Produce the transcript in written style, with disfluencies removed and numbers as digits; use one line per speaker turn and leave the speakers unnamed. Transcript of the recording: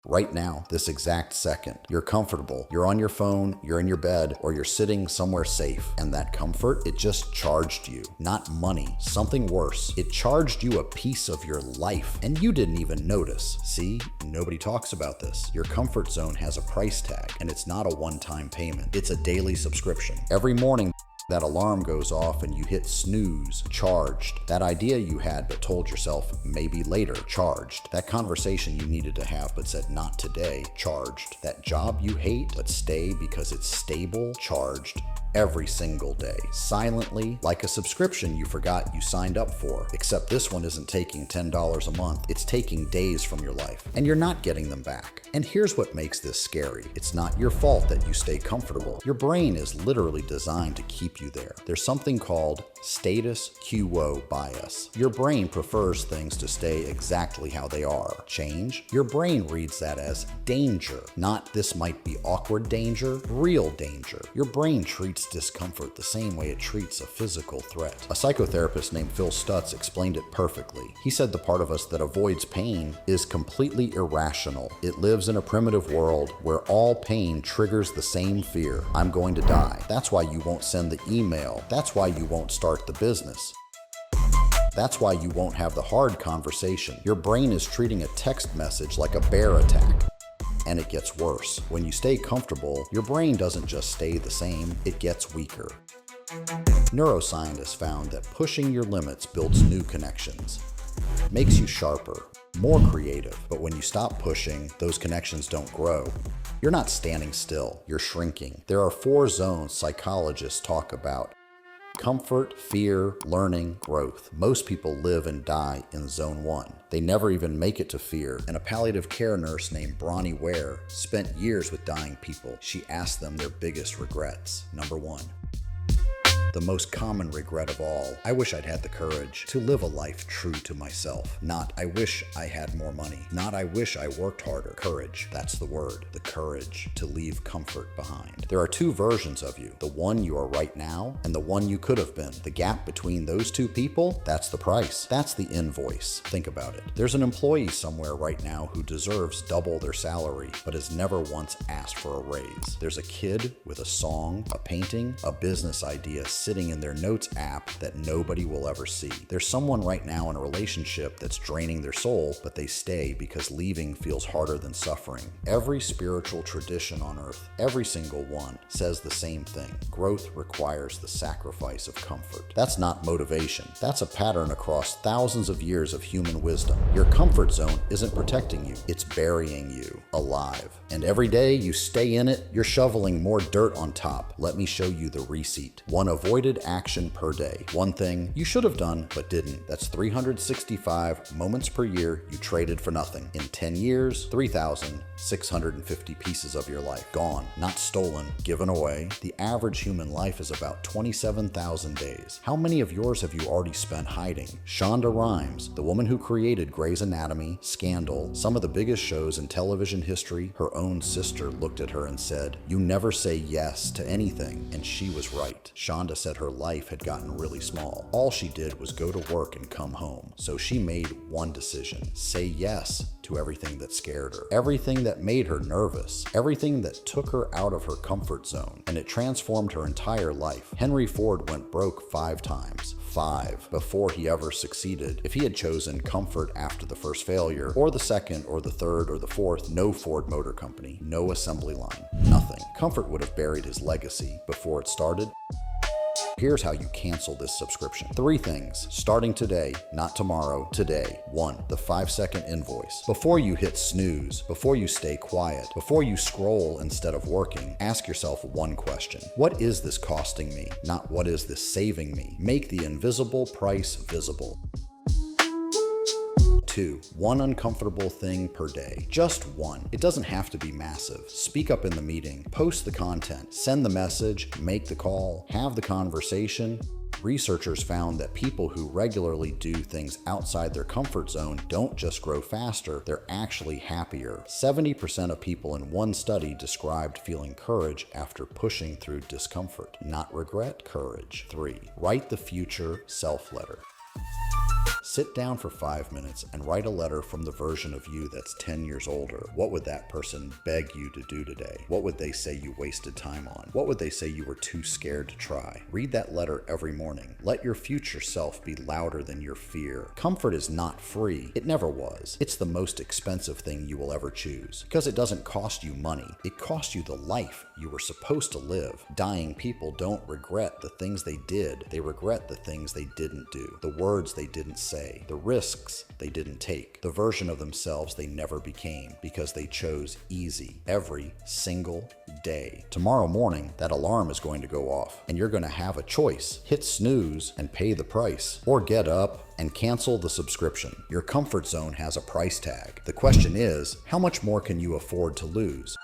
Right now, this exact second. You're comfortable. You're on your phone, you're in your bed, or you're sitting somewhere safe. And that comfort, it just charged you. Not money, something worse. It charged you a piece of your life, and you didn't even notice. See, nobody talks about this. Your comfort zone has a price tag, and it's not a one-time payment. It's a daily subscription. Every morning, that alarm goes off and you hit snooze, charged. That idea you had but told yourself maybe later, charged. That conversation you needed to have but said not today, charged. That job you hate but stay because it's stable, charged. Every single day, silently, like a subscription you forgot you signed up for. Except this one isn't taking $10 a month, it's taking days from your life, and you're not getting them back. And here's what makes this scary. It's not your fault that you stay comfortable. Your brain is literally designed to keep you there. There's something called status quo bias. Your brain prefers things to stay exactly how they are. Change? Your brain reads that as danger, not this might be awkward danger, real danger. Your brain treats discomfort the same way it treats a physical threat. A psychotherapist named Phil Stutz explained it perfectly. He said the part of us that avoids pain is completely irrational. It lives in a primitive world where all pain triggers the same fear. I'm going to die. That's why you won't send the email. That's why you won't start the business. That's why you won't have the hard conversation. Your brain is treating a text message like a bear attack. And it gets worse. When you stay comfortable, your brain doesn't just stay the same, it gets weaker. Neuroscientists found that pushing your limits builds new connections, makes you sharper, more creative. But when you stop pushing, those connections don't grow. You're not standing still, you're shrinking. There are 4 zones psychologists talk about: comfort, fear, learning, growth. Most people live and die in zone 1. They never even make it to fear. And a palliative care nurse named Bronnie Ware spent years with dying people. She asked them their biggest regrets. Number 1. The most common regret of all: I wish I'd had the courage to live a life true to myself. Not, I wish I had more money. Not, I wish I worked harder. Courage, that's the word. The courage to leave comfort behind. There are 2 versions of you. The one you are right now and the one you could have been. The gap between those 2 people, that's the price. That's the invoice. Think about it. There's an employee somewhere right now who deserves double their salary but has never once asked for a raise. There's a kid with a song, a painting, a business idea sitting in their notes app that nobody will ever see. There's someone right now in a relationship that's draining their soul, but they stay because leaving feels harder than suffering. Every spiritual tradition on earth, every single one, says the same thing. Growth requires the sacrifice of comfort. That's not motivation. That's a pattern across thousands of years of human wisdom. Your comfort zone isn't protecting you. It's burying you alive. And every day you stay in it, you're shoveling more dirt on top. Let me show you the receipt. One avoided action per day. One thing you should have done but didn't. That's 365 moments per year you traded for nothing. In 10 years, 3,650 pieces of your life gone. Not stolen, given away. The average human life is about 27,000 days. How many of yours have you already spent hiding? Shonda Rhimes, the woman who created Grey's Anatomy, Scandal, some of the biggest shows in television history, her own sister looked at her and said, "You never say yes to anything." And she was right. Shonda said her life had gotten really small. All she did was go to work and come home. So she made one decision: say yes to everything that scared her, everything that made her nervous, everything that took her out of her comfort zone, and it transformed her entire life. Henry Ford went broke 5 times. 5 before he ever succeeded. If he had chosen comfort after the first failure, or the second, or the third, or the fourth, no Ford Motor Company, no assembly line, nothing. Comfort would have buried his legacy before it started. Here's how you cancel this subscription. 3 things, starting today, not tomorrow, today. 1, the 5-second invoice. Before you hit snooze, before you stay quiet, before you scroll instead of working, ask yourself one question. What is this costing me? Not what is this saving me? Make the invisible price visible. 2, one uncomfortable thing per day. Just one. It doesn't have to be massive. Speak up in the meeting, post the content, send the message, make the call, have the conversation. Researchers found that people who regularly do things outside their comfort zone don't just grow faster, they're actually happier. 70% of people in one study described feeling courage after pushing through discomfort. Not regret, courage. 3, write the future self letter. Sit down for 5 minutes and write a letter from the version of you that's 10 years older. What would that person beg you to do today? What would they say you wasted time on? What would they say you were too scared to try? Read that letter every morning. Let your future self be louder than your fear. Comfort is not free. It never was. It's the most expensive thing you will ever choose because it doesn't cost you money. It costs you the life you were supposed to live. Dying people don't regret the things they did. They regret the things they didn't do, the words they didn't say, the risks they didn't take, the version of themselves they never became because they chose easy every single day. Tomorrow morning, that alarm is going to go off and you're going to have a choice. Hit snooze and pay the price, or get up and cancel the subscription. Your comfort zone has a price tag. The question is, how much more can you afford to lose?